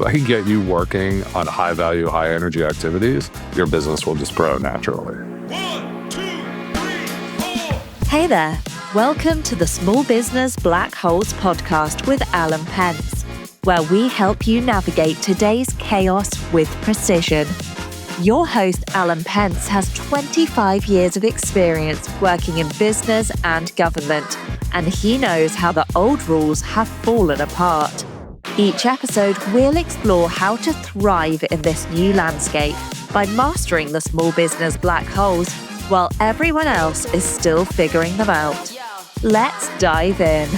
if I can get you working on high value, high energy activities, your business will just grow naturally. 1, 2, 3, 4. Hey there. Welcome to the Small Business Black Holes podcast with Alan Pence, where we help you navigate today's chaos with precision. Your host, Alan Pence, has 25 years of experience working in business and government, and he knows how the old rules have fallen apart. Each episode, we'll explore how to thrive in this new landscape by mastering the small business black holes while everyone else is still figuring them out. Let's dive in.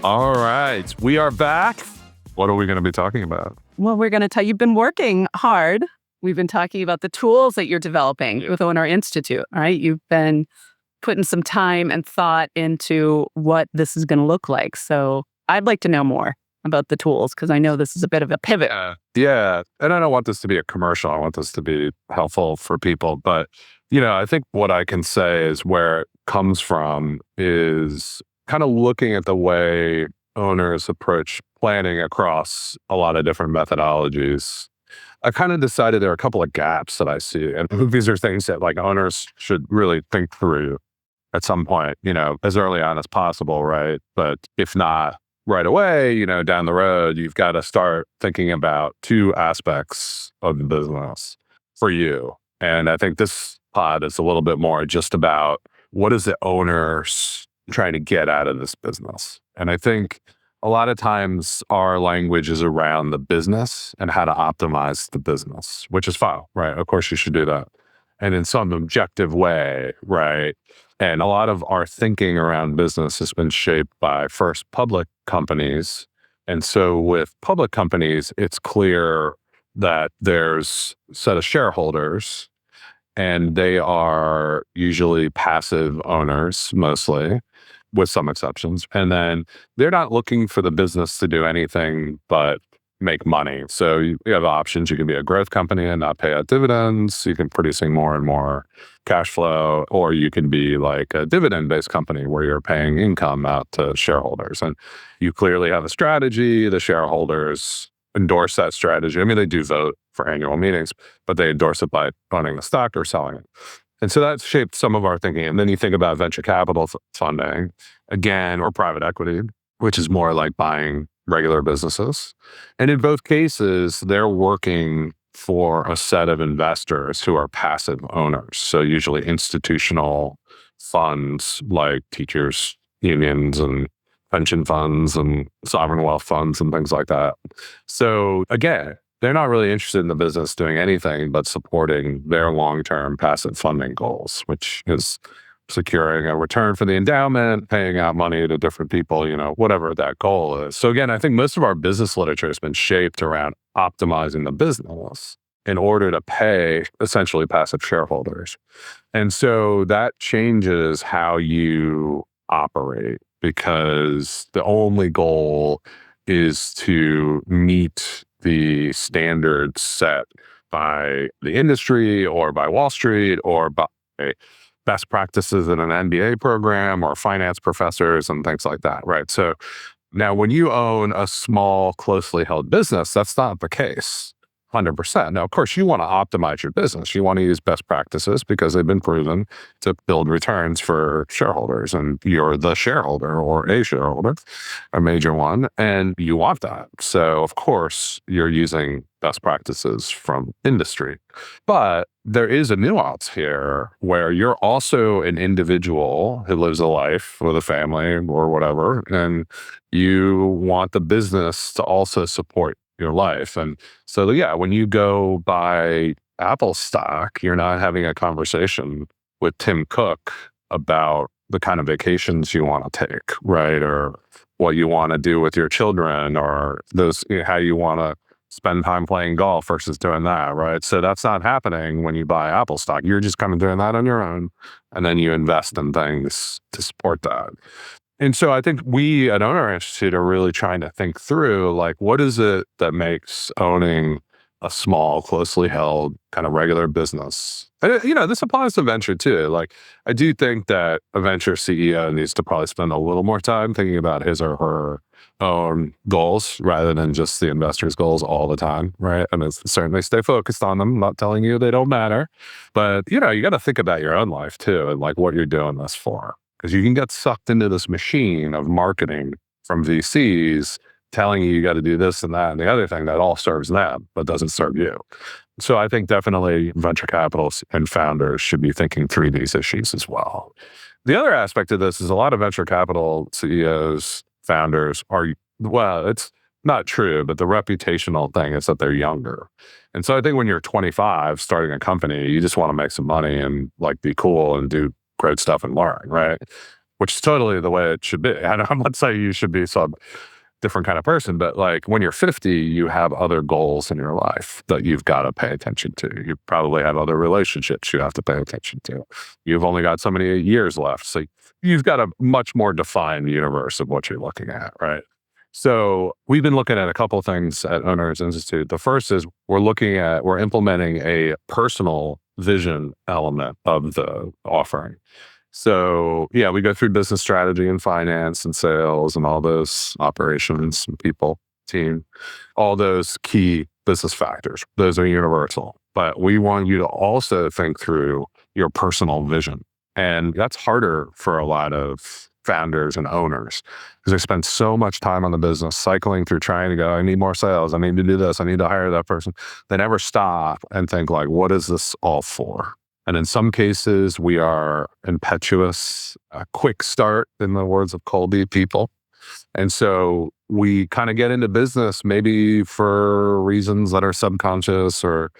All right, we are back. What are we going to be talking about? Well, we're going to tell you, you've been working hard. We've been talking about the tools that you're developing with Owner Institute, all right? You've been putting some time and thought into what this is going to look like. So I'd like to know more about the tools because I know this is a bit of a pivot. Yeah. And I don't want this to be a commercial. I want this to be helpful for people. But, I think what I can say is where it comes from is kind of looking at the way owners approach planning across a lot of different methodologies. I kind of decided there are a couple of gaps that I see. And these are things that owners should really think through at some point, as early on as possible, right? But if not right away, down the road, you've got to start thinking about two aspects of the business for you. And I think this pod is a little bit more just about what is the owners trying to get out of this business. And I think a lot of times our language is around the business and how to optimize the business, which is fine, right? Of course you should do that. And in some objective way, right? And a lot of our thinking around business has been shaped by first public companies. And so with public companies, it's clear that there's a set of shareholders and they are usually passive owners mostly, with some exceptions. And then they're not looking for the business to do anything but make money. So you have options. You can be a growth company and not pay out dividends. You can producing more and more cash flow, or you can be like a dividend-based company where you're paying income out to shareholders. And you clearly have a strategy. The shareholders endorse that strategy. I mean, they do vote for annual meetings, but they endorse it by owning the stock or selling it. And so that's shaped some of our thinking. And then you think about venture capital funding, again, or private equity, which is more like buying regular businesses. And in both cases, they're working for a set of investors who are passive owners. So usually institutional funds like teachers, unions, and pension funds and sovereign wealth funds and things like that. So again, they're not really interested in the business doing anything but supporting their long-term passive funding goals, which is securing a return for the endowment, paying out money to different people, whatever that goal is. So again, I think most of our business literature has been shaped around optimizing the business in order to pay essentially passive shareholders. And so that changes how you operate because the only goal is to meet the standards set by the industry or by Wall Street or by best practices in an MBA program or finance professors and things like that, right? So now when you own a small, closely held business, that's not the case. 100%. Now, of course, you want to optimize your business. You want to use best practices because they've been proven to build returns for shareholders. And you're the shareholder or a shareholder, a major one, and you want that. So, of course, you're using best practices from industry. But there is a nuance here where you're also an individual who lives a life with a family or whatever, and you want the business to also support your life. And so, yeah, when you go buy Apple stock, you're not having a conversation with Tim Cook about the kind of vacations you want to take, right? Or what you want to do with your children or how you want to spend time playing golf versus doing that, right? So that's not happening when you buy Apple stock. You're just kind of doing that on your own. And then you invest in things to support that. And so I think we at Owner Institute are really trying to think through, what is it that makes owning a small, closely held kind of regular business. And, this applies to venture too. Like, I do think that a venture CEO needs to probably spend a little more time thinking about his or her own goals rather than just the investor's goals all the time, right? And it's certainly stay focused on them. I'm not telling you they don't matter, but you got to think about your own life too and like what you're doing this for, because you can get sucked into this machine of marketing from VCs telling you got to do this and that and the other thing that all serves them but doesn't serve you. So I think definitely venture capitalists and founders should be thinking through these issues as well. The other aspect of this is a lot of venture capital CEOs, founders well, it's not true, but the reputational thing is that they're younger. And so I think when you're 25 starting a company, you just want to make some money and like be cool and do great stuff and learn, right? Which is totally the way it should be. And I'm not saying you should be some different kind of person, but like when you're 50, you have other goals in your life that you've got to pay attention to. You probably have other relationships you have to pay attention to. You've only got so many years left. So you've got a much more defined universe of what you're looking at, right? So we've been looking at a couple of things at Owners Institute. The first is we're implementing a personal vision element of the offering. So yeah, we go through business strategy and finance and sales and all those operations and people, team, all those key business factors. Those are universal, but we want you to also think through your personal vision. And that's harder for a lot of founders and owners because they spend so much time on the business cycling through trying to go, I need more sales. I need to do this. I need to hire that person. They never stop and think like, what is this all for? And in some cases, we are impetuous, a quick start, in the words of Colby people. And so we kind of get into business maybe for reasons that are subconscious, or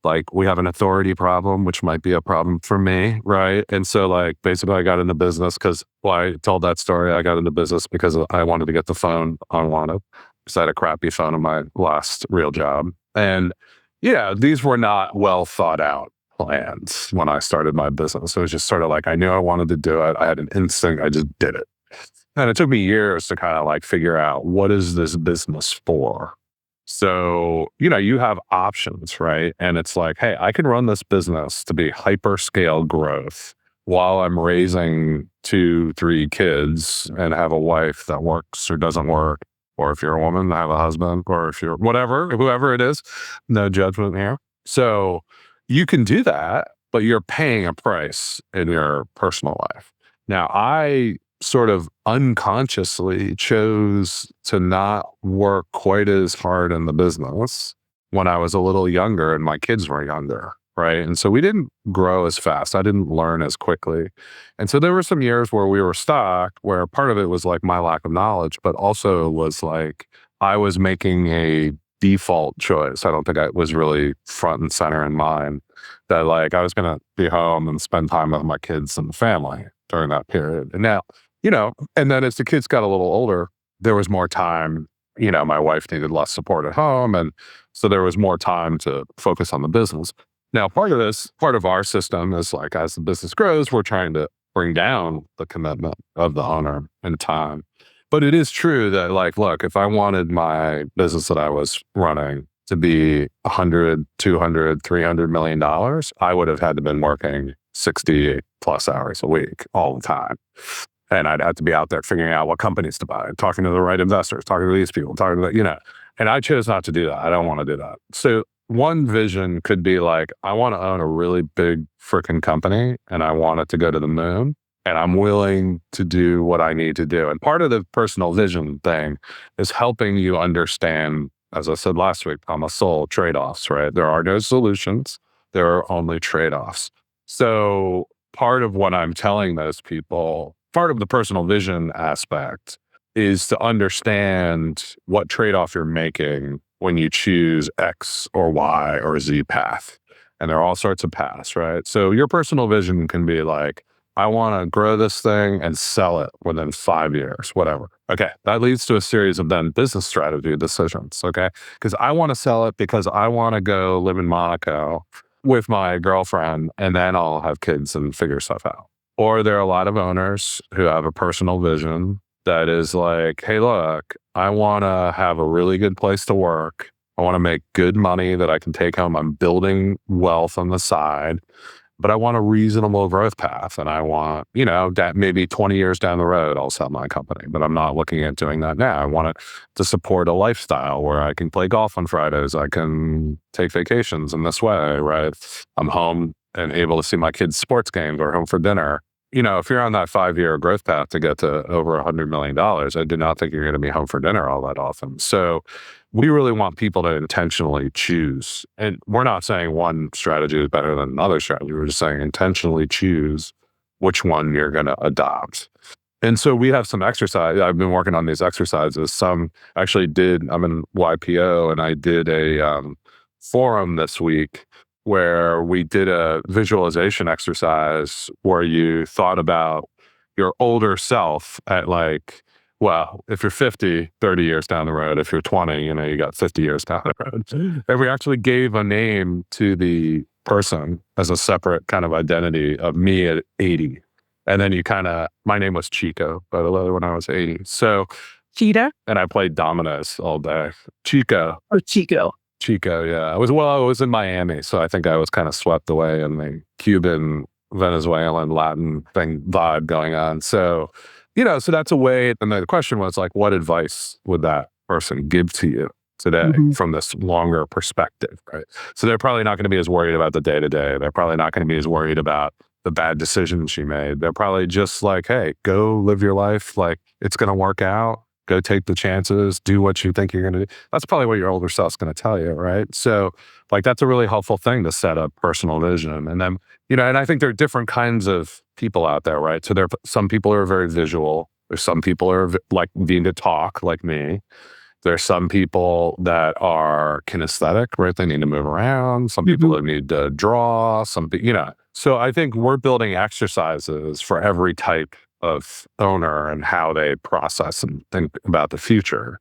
like we have an authority problem, which might be a problem for me, right? And so like basically I got into business I told that story. I got into business because I wanted to get the phone I wanted because I had a crappy phone in my last real job. And these were not well thought out plans when I started my business. It was just sort of like, I knew I wanted to do it. I had an instinct. I just did it. And it took me years to kind of like figure out, what is this business for? So, you have options, right? And it's like, hey, I can run this business to be hyper scale growth while I'm raising 2-3 kids and have a wife that works or doesn't work. Or if you're a woman, have a husband, or if you're whoever it is, no judgment here. So you can do that, but you're paying a price in your personal life. Now, I sort of unconsciously chose to not work quite as hard in the business when I was a little younger and my kids were younger, right? And so we didn't grow as fast. I didn't learn as quickly. And so there were some years where we were stuck, where part of it was like my lack of knowledge, but also was like I was making a default choice. I don't think I was really front and center in mind that like I was going to be home and spend time with my kids and the family during that period. And now, and then as the kids got a little older, there was more time. My wife needed less support at home. And so there was more time to focus on the business. Now, part of our system is like, as the business grows, we're trying to bring down the commitment of the owner and time. But it is true that like, look, if I wanted my business that I was running to be 100, 200, $300 million, I would have had to been working 60 plus hours a week all the time. And I'd have to be out there figuring out what companies to buy, talking to the right investors, talking to these people, talking to and I chose not to do that. I don't want to do that. So one vision could be like, I want to own a really big freaking company and I want it to go to the moon. And I'm willing to do what I need to do. And part of the personal vision thing is helping you understand, as I said last week, on the soul, trade-offs, right? There are no solutions. There are only trade-offs. So part of what I'm telling those people, part of the personal vision aspect is to understand what trade-off you're making when you choose X or Y or Z path. And there are all sorts of paths, right? So your personal vision can be like, I want to grow this thing and sell it within 5 years, whatever. Okay, that leads to a series of then business strategy decisions, okay? Because I want to sell it because I want to go live in Monaco with my girlfriend and then I'll have kids and figure stuff out. Or there are a lot of owners who have a personal vision that is like, hey, look, I want to have a really good place to work I want to make good money that I can take home. I'm building wealth on the side, but I want a reasonable growth path. And I want, that maybe 20 years down the road, I'll sell my company, but I'm not looking at doing that now. I want it to support a lifestyle where I can play golf on Fridays. I can take vacations in this way, right? I'm home and able to see my kids' sports games or home for dinner. If you're on that 5-year growth path to get to over $100 million, I do not think you're going to be home for dinner all that often. So we really want people to intentionally choose. And we're not saying one strategy is better than another strategy. We're just saying intentionally choose which one you're going to adopt. And so we have some exercise. I've been working on these exercises. I'm in YPO, and I did a forum this week where we did a visualization exercise where you thought about your older self at if you're 50, 30 years down the road. If you're 20, you got 50 years down the road. And we actually gave a name to the person as a separate kind of identity of me at 80. And then my name was Chico, by the way, when I was 80. So Cheetah? And I played dominoes all day. Chico. Oh, Chico. Chico, yeah. I was in Miami, so I think I was kind of swept away in the Cuban, Venezuelan, Latin thing vibe going on. So, so that's a way. And the question was what advice would that person give to you today from this longer perspective, right? So they're probably not going to be as worried about the day to day. They're probably not going to be as worried about the bad decisions she made. They're probably just hey, go live your life. It's going to work out. Go take the chances, do what you think you're going to do. That's probably what your older self's going to tell you, right? So that's a really helpful thing to set up personal vision. And then, and I think there are different kinds of people out there, right? So some people are very visual. There's some people are need to talk like me. There's some people that are kinesthetic, right? They need to move around. Some people need to draw, So I think we're building exercises for every type of owner and how they process and think about the future.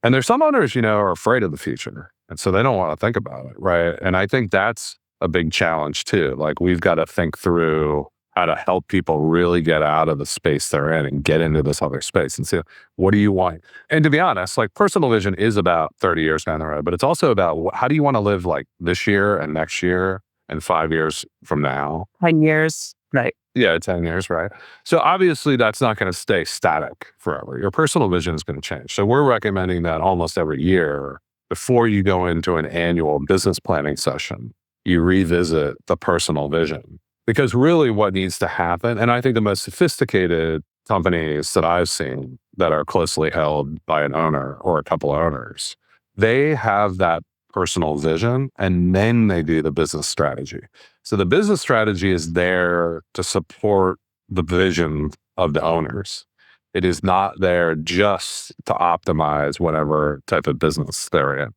And there's some owners, are afraid of the future. And so they don't want to think about it, right? And I think that's a big challenge too. We've got to think through how to help people really get out of the space they're in and get into this other space and say, what do you want? And to be honest, personal vision is about 30 years down the road, but it's also about how do you want to live this year and next year and 5 years from now? 10 years, right? Yeah, 10 years, right? So obviously that's not going to stay static forever. Your personal vision is going to change. So we're recommending that almost every year before you go into an annual business planning session, you revisit the personal vision. Because really what needs to happen, and I think the most sophisticated companies that I've seen that are closely held by an owner or a couple of owners, they have that personal vision and then they do the business strategy. So the business strategy is there to support the vision of the owners. It is not there just to optimize whatever type of business they're in.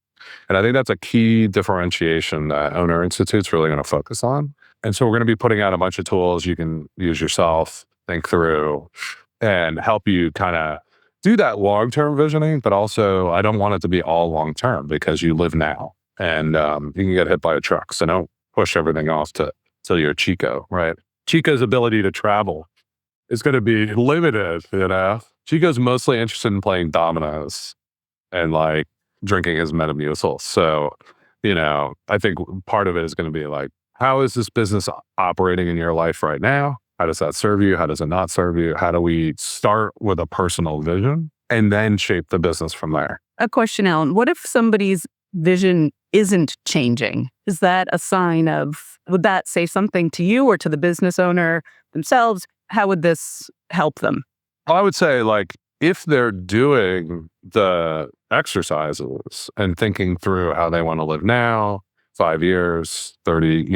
And I think that's a key differentiation that Owner Institute's really going to focus on. And so we're going to be putting out a bunch of tools you can use yourself, think through, and help you kind of do that long-term visioning. But also, I don't want it to be all long-term because you live now and you can get hit by a truck. So don't push everything off till you're Chico, right? Chico's ability to travel is going to be limited, Chico's mostly interested in playing dominoes and drinking his Metamucil. So, I think part of it is going to be how is this business operating in your life right now? How does that serve you? How does it not serve you? How do we start with a personal vision and then shape the business from there? A question, Alan. What if somebody's vision isn't changing? Is that a sign would that say something to you or to the business owner themselves? How would this help them? I would say if they're doing the exercises and thinking through how they want to live now, 5 years, 30,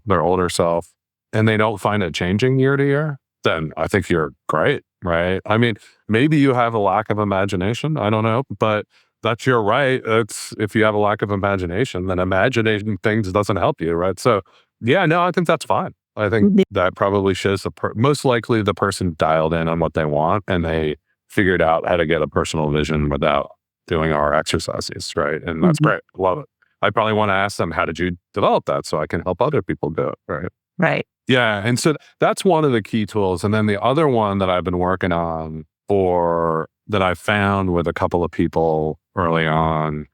their older self, and they don't find it changing year to year, then I think you're great, right? I mean, maybe you have a lack of imagination. I don't know, but that's your right. If you have a lack of imagination, then imagining things doesn't help you, right? So yeah, no, I think that's fine. I think that probably shows most likely the person dialed in on what they want and they figured out how to get a personal vision without doing our exercises, right? And that's great. Love it. I probably want to ask them, how did you develop that so I can help other people do it, right? Right. Yeah. And so that's one of the key tools. And then the other one that I've been working on that I found with a couple of people early on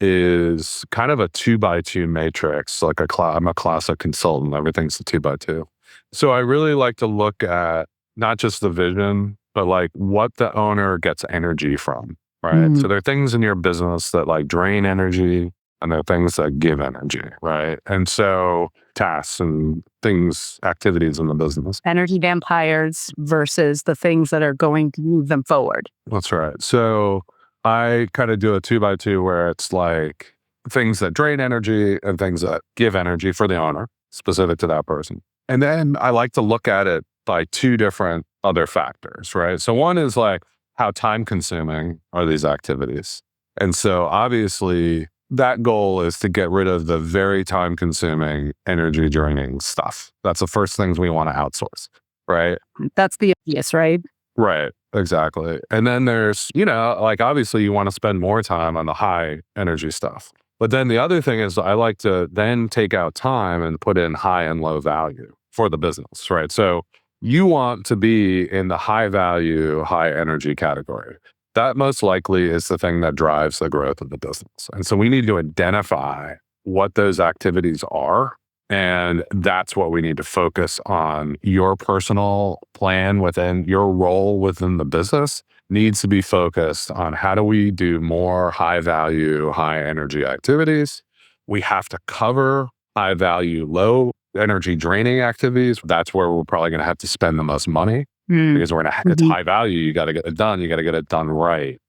is kind of a 2x2 matrix. Like I'm a classic consultant. Everything's a 2x2. So I really like to look at not just the vision, but like what the owner gets energy from, right? So there are things in your business that like drain energy, and there are things that give energy, right? And so tasks and things, activities in the business. Energy vampires versus the things that are going to move them forward. That's right. So I kind of do a 2x2 where it's like things that drain energy and things that give energy for the owner, specific to that person. And then I like to look at it by two different other factors, right? So one is like, how time consuming are these activities? And so obviously that goal is to get rid of the very time consuming, energy draining stuff. That's the first things we want to outsource, right? That's the obvious, right? Right. Exactly. And then there's, like obviously you want to spend more time on the high energy stuff. But then the other thing is I like to then take out time and put in high and low value for the business, right? So you want to be in the high value, high energy category. That most likely is the thing that drives the growth of the business. And so we need to identify what those activities are. And that's what we need to focus on. Your personal plan within your role within the business needs to be focused on how do we do more high value, high energy activities. We have to cover high value, low energy draining activities. That's where we're probably going to have to spend the most money because it's high value. You got to get it done. You got to get it done right.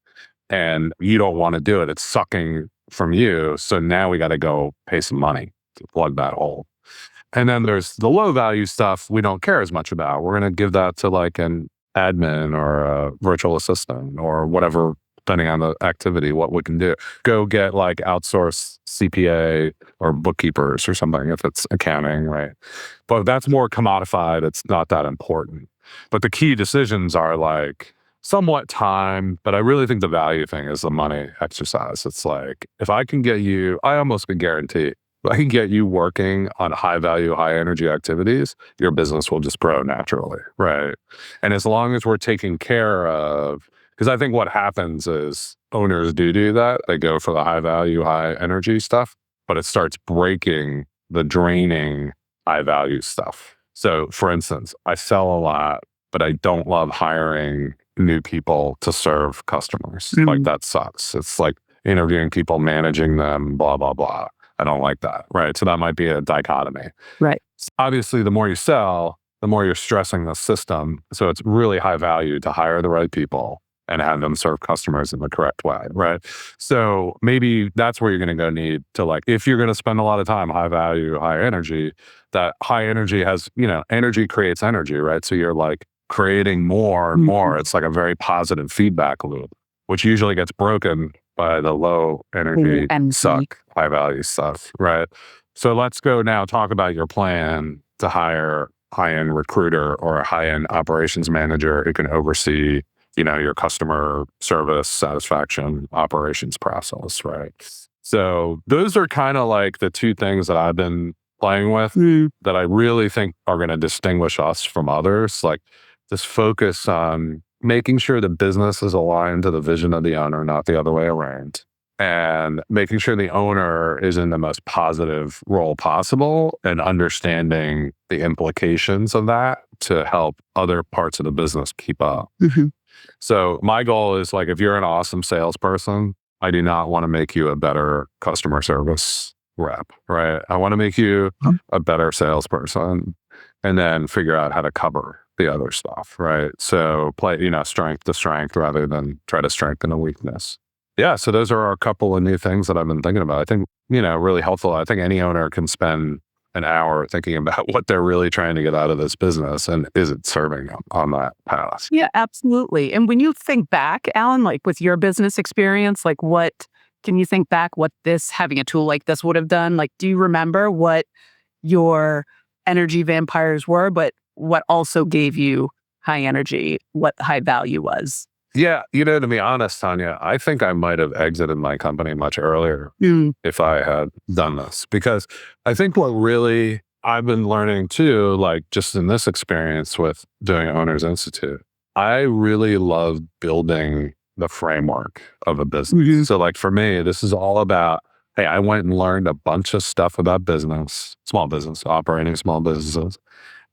And you don't want to do it. It's sucking from you. So now we got to go pay some money to plug that hole. And then there's the low value stuff we don't care as much about. We're going to give that to like an admin or a virtual assistant or whatever, depending on the activity, what we can do. Go get like outsourced CPA or bookkeepers or something if it's accounting, right? But that's more commodified. It's not that important. But the key decisions are like somewhat time, but I really think the value thing is the money exercise. It's like, if I can get you, I almost can guarantee, if I can get you working on high value, high energy activities, your business will just grow naturally, right? And as long as we're taking care of, because I think what happens is owners do that. They go for the high value, high energy stuff, but it starts breaking the draining high value stuff. So for instance, I sell a lot, but I don't love hiring new people to serve customers. Like that sucks. It's like interviewing people, managing them, blah, blah, blah. I don't like that, right? So that might be a dichotomy. Right. Obviously, the more you sell, the more you're stressing the system. So it's really high value to hire the right people and have them serve customers in the correct way, right? So maybe that's where you're going to go need to like, if you're going to spend a lot of time, high value, high energy, that high energy has, energy creates energy, right? So you're like creating more and more. It's like a very positive feedback loop, which usually gets broken by the low energy suck, high value stuff, right? So let's go now talk about your plan to hire high-end recruiter or a high-end operations manager who can oversee your customer service, satisfaction, operations process, right? So those are kind of like the two things that I've been playing with that I really think are going to distinguish us from others. Like this focus on making sure the business is aligned to the vision of the owner, not the other way around. And making sure the owner is in the most positive role possible and understanding the implications of that to help other parts of the business keep up. So my goal is like, if you're an awesome salesperson, I do not want to make you a better customer service rep, right? I want to make you a better salesperson and then figure out how to cover the other stuff, right? So play, strength to strength rather than try to strengthen a weakness. Yeah, so those are a couple of new things that I've been thinking about. I think, really helpful. I think any owner can spend an hour thinking about what they're really trying to get out of this business and is it serving them on that path? Yeah, absolutely. And when you think back, Alan, like with your business experience, like can you think back what having a tool like this would have done? Like, do you remember what your energy vampires were, but what also gave you high energy, what high value was? Yeah, to be honest, Tonya, I think I might have exited my company much earlier if I had done this. Because I think what really I've been learning too, like just in this experience with doing Owners Institute, I really love building the framework of a business. So like for me, this is all about, hey, I went and learned a bunch of stuff about business, small business, operating small businesses.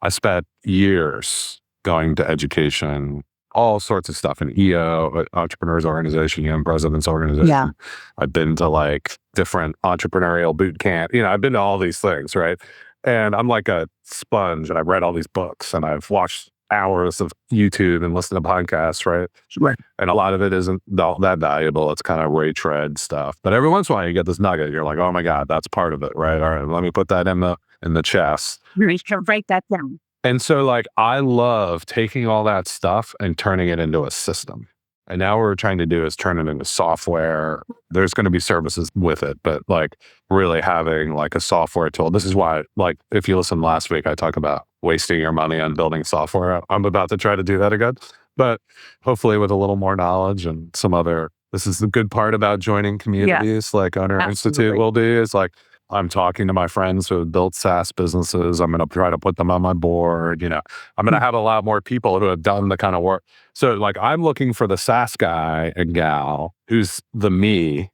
I spent years going to education, all sorts of stuff in EO, Entrepreneurs Organization, Young Presidents Organization. Yeah. I've been to like different entrepreneurial boot camp. I've been to all these things, right? And I'm like a sponge, and I've read all these books, and I've watched hours of YouTube and listened to podcasts, right? Right. And a lot of it isn't all that valuable. It's kind of retread stuff. But every once in a while, you get this nugget. You're like, oh my God, that's part of it, right? All right, let me put that in the chest. You can write that down. And so like, I love taking all that stuff and turning it into a system. And now what we're trying to do is turn it into software. There's going to be services with it, but like really having like a software tool. This is why, like, if you listened last week, I talk about wasting your money on building software. I'm about to try to do that again, but hopefully with a little more knowledge and some other, this is the good part about joining communities like Owner Institute will be, is like, I'm talking to my friends who have built SaaS businesses. I'm going to try to put them on my board. I'm going to have a lot more people who have done the kind of work. So like, I'm looking for the SaaS guy and gal who's the me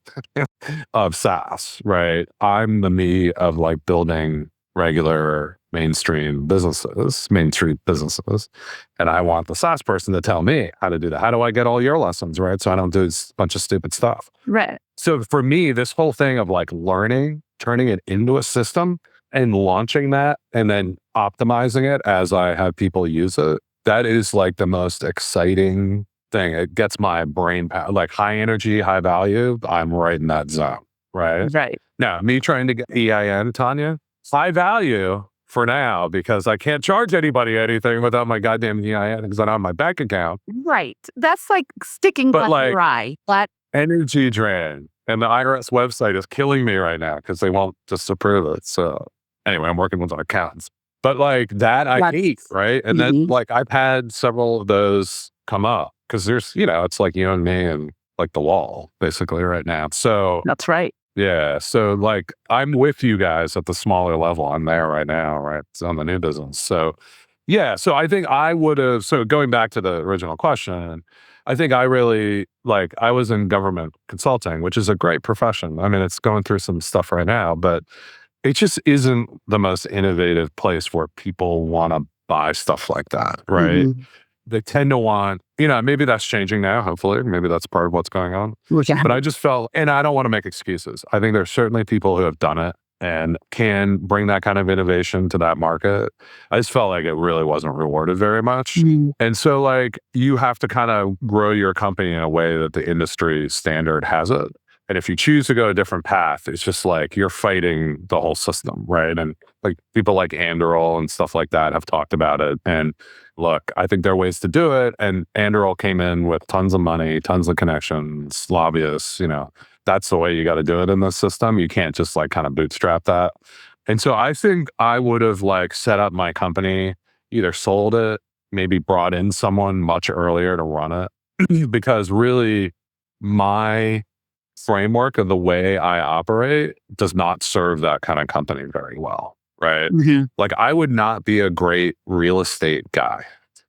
of SaaS, right? I'm the me of like building regular mainstream businesses. And I want the SaaS person to tell me how to do that. How do I get all your lessons, right? So I don't do a bunch of stupid stuff. Right. So for me, this whole thing of like learning, turning it into a system and launching that and then optimizing it as I have people use it, that is like the most exciting thing. It gets my brain power, like high energy, high value. I'm right in that zone, right? Right. Now, me trying to get EIN, Tonya, high value for now because I can't charge anybody anything without my goddamn EIN because I don't have my bank account. Right. That's like sticking But but like, dry. But energy drain. And the IRS website is killing me right now because they won't just approve it. So anyway, I'm working with accountants. But like that I hate, right? And then like I've had several of those come up because there's, it's like you and me and like the wall basically right now. So that's right. Yeah. So like I'm with you guys at the smaller level. I'm there right now, right? It's on the new business. So yeah. So I think I would have, so going back to the original question, I think I really, like, I was in government consulting, which is a great profession. I mean, it's going through some stuff right now, but it just isn't the most innovative place where people want to buy stuff like that, right? They tend to want, maybe that's changing now, hopefully. Maybe that's part of what's going on. Yeah. But I just felt, and I don't want to make excuses. I think there's certainly people who have done it and can bring that kind of innovation to that market. I just felt like it really wasn't rewarded very much. And so like you have to kind of grow your company in a way that the industry standard has it. And if you choose to go a different path, it's just like you're fighting the whole system, right? And like people like Anduril and stuff like that have talked about it. And look, I think there are ways to do it. And Anduril came in with tons of money, tons of connections, lobbyists, that's the way you got to do it in this system. You can't just like kind of bootstrap that. And so I think I would have like set up my company, either sold it, maybe brought in someone much earlier to run it, because really my framework of the way I operate does not serve that kind of company very well, right? Like I would not be a great real estate guy.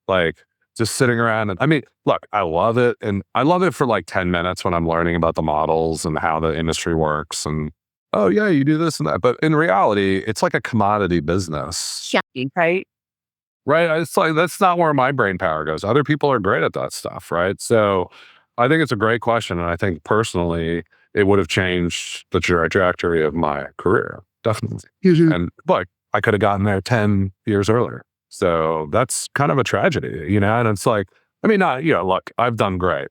Like just sitting around and I mean, look, I love it. And I love it for like 10 minutes when I'm learning about the models and how the industry works and, oh yeah, you do this and that. But in reality, it's like a commodity business. Right. Right. It's like, that's not where my brain power goes. Other people are great at that stuff. Right. So I think it's a great question. And I think personally, it would have changed the trajectory of my career. Definitely. And look, I could have gotten there 10 years earlier. So that's kind of a tragedy, and it's like, I mean, not, look, I've done great.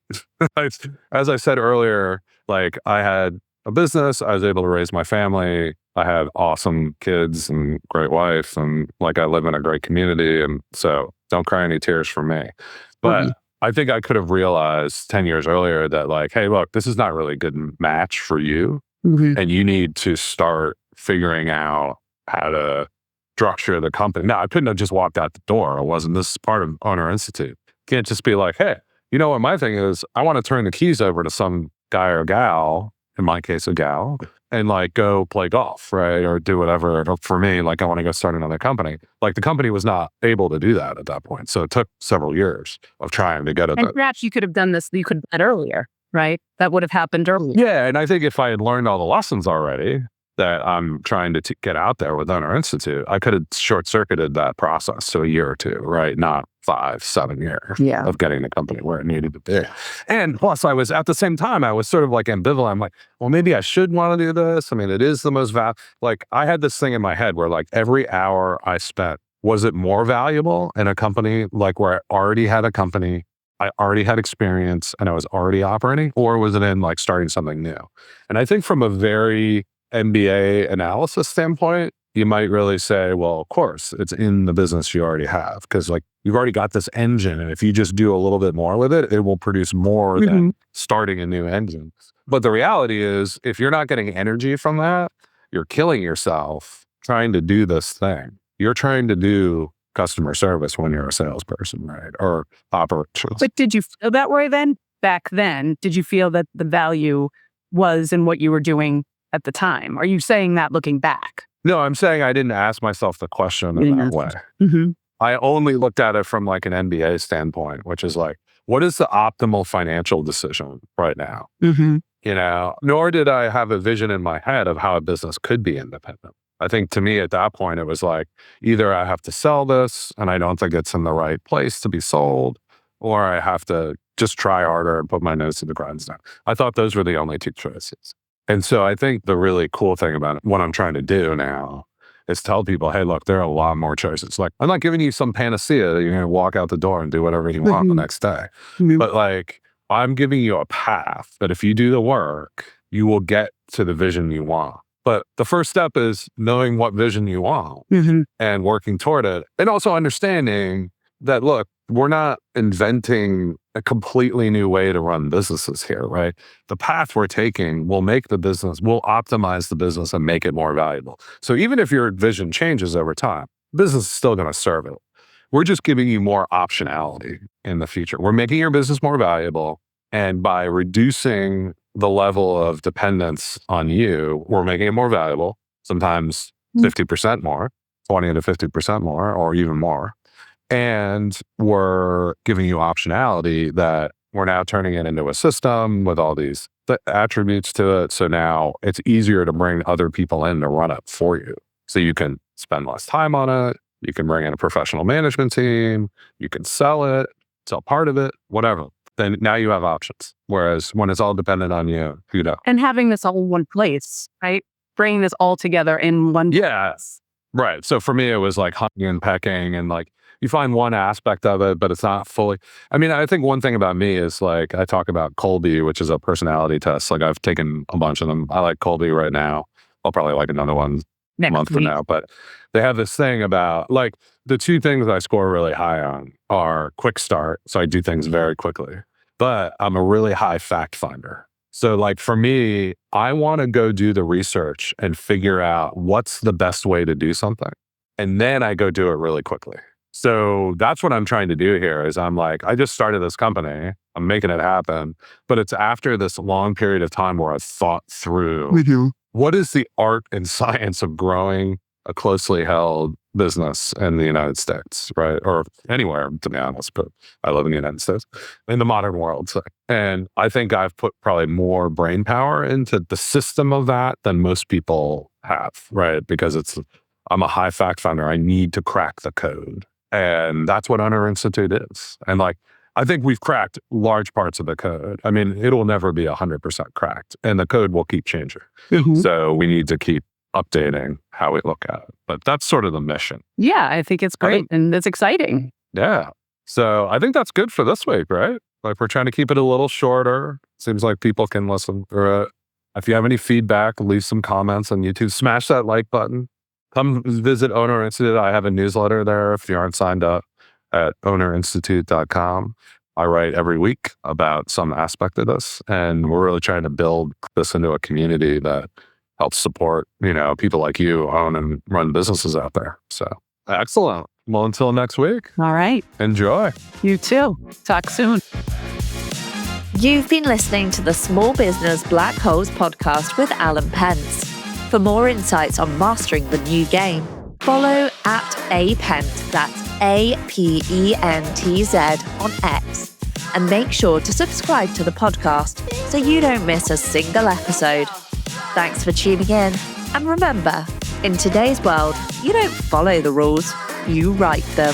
As I said earlier, like I had a business, I was able to raise my family. I had awesome kids and great wife and like I live in a great community. And so don't cry any tears for me. But I think I could have realized 10 years earlier that like, hey, look, this is not really a good match for you. And you need to start figuring out how to structure the company. Now, I couldn't have just walked out the door. This is part of Owner Institute. Can't just be like, hey, what my thing is? I want to turn the keys over to some guy or gal in my case, a gal, and like go play golf, right? Or do whatever. For me, like I want to go start another company. Like the company was not able to do that at that point. So it took several years of trying to get it. And perhaps you could have done this, you could have done it earlier, right? That would have happened earlier. Yeah. And I think if I had learned all the lessons already that I'm trying to get out there with Owner Institute, I could have short-circuited that process to a year or two, right? Not 5, 7 years of getting the company where it needed to be. And plus, I was, at the same time, I was sort of like ambivalent. I'm like, well, maybe I should want to do this. I mean, it is the most like I had this thing in my head where like every hour I spent, was it more valuable in a company like where I already had a company, I already had experience, and I was already operating, or was it in like starting something new? And I think from a very MBA analysis standpoint, you might really say, well, of course, it's in the business you already have, because like you've already got this engine, and if you just do a little bit more with it, it will produce more than starting a new engine. But the reality is, if you're not getting energy from that, you're killing yourself trying to do this thing. You're trying to do customer service when you're a salesperson, right? Or operations. But did you feel that way then? Back then, did you feel that the value was in what you were doing at the time? Are you saying that looking back? No, I'm saying I didn't ask myself the question in that way. I only looked at it from like an MBA standpoint, which is like, what is the optimal financial decision right now? You know, nor did I have a vision in my head of how a business could be independent. I think to me at that point, it was like, either I have to sell this and I don't think it's in the right place to be sold, or I have to just try harder and put my nose to the grindstone. I thought those were the only two choices. And so I think the really cool thing about what I'm trying to do now is tell people, hey, look, there are a lot more choices. Like, I'm not giving you some panacea that you're going to walk out the door and do whatever you want the next day. But like, I'm giving you a path that if you do the work, you will get to the vision you want. But the first step is knowing what vision you want and working toward it. And also understanding that, look, we're not inventing a completely new way to run businesses here, right? The path we're taking will make the business, will optimize the business and make it more valuable. So even if your vision changes over time, business is still going to serve it. We're just giving you more optionality in the future. We're making your business more valuable. And by reducing the level of dependence on you, we're making it more valuable, sometimes 50% more, 20 to 50% more, or even more. And we're giving you optionality that we're now turning it into a system with all these attributes to it. So now it's easier to bring other people in to run it for you. So you can spend less time on it. You can bring in a professional management team. You can sell it, sell part of it, whatever. Then now you have options. Whereas when it's all dependent on you, you know. And having this all in one place, right? Bringing this all together in one place. Right. So for me, it was like hunting and pecking, and like you find one aspect of it, but it's not fully. I mean, I think one thing about me is like I talk about Colby, which is a personality test. Like I've taken a bunch of them. I like Colby right now. I'll probably like another one next month from now. But they have this thing about like the two things I score really high on are quick start. So I do things very quickly, but I'm a really high fact finder. So like for me, I want to go do the research and figure out what's the best way to do something. And then I go do it really quickly. So that's what I'm trying to do here is I'm like, I just started this company. I'm making it happen. But it's after this long period of time where I've thought through what is the art and science of growing a closely held business in the United States, right? Or anywhere, to be honest, but I live in the United States, in the modern world. So, and I think I've put probably more brain power into the system of that than most people have, right? Because I'm a high fact finder. I need to crack the code. And that's what Owner Institute is. And like, I think we've cracked large parts of the code. I mean, it'll never be 100% cracked, and the code will keep changing. So we need to keep updating how we look at it. But that's sort of the mission. Yeah, I think it's great and it's exciting. Yeah. So I think that's good for this week, right? Like we're trying to keep it a little shorter. Seems like people can listen through it. If you have any feedback, leave some comments on YouTube. Smash that like button. Come visit Owner Institute. I have a newsletter there if you aren't signed up at ownerinstitute.com. I write every week about some aspect of this, and we're really trying to build this into a community that helps support, you know, people like you own and run businesses out there. So excellent. Well, until next week. All right. Enjoy. You too. Talk soon. You've been listening to the Small Business Black Holes podcast with Alan Pence. For more insights on mastering the new game, follow @apent, that's APENTZ on X, and make sure to subscribe to the podcast so you don't miss a single episode. Thanks for tuning in, and remember, in today's world, you don't follow the rules, you write them.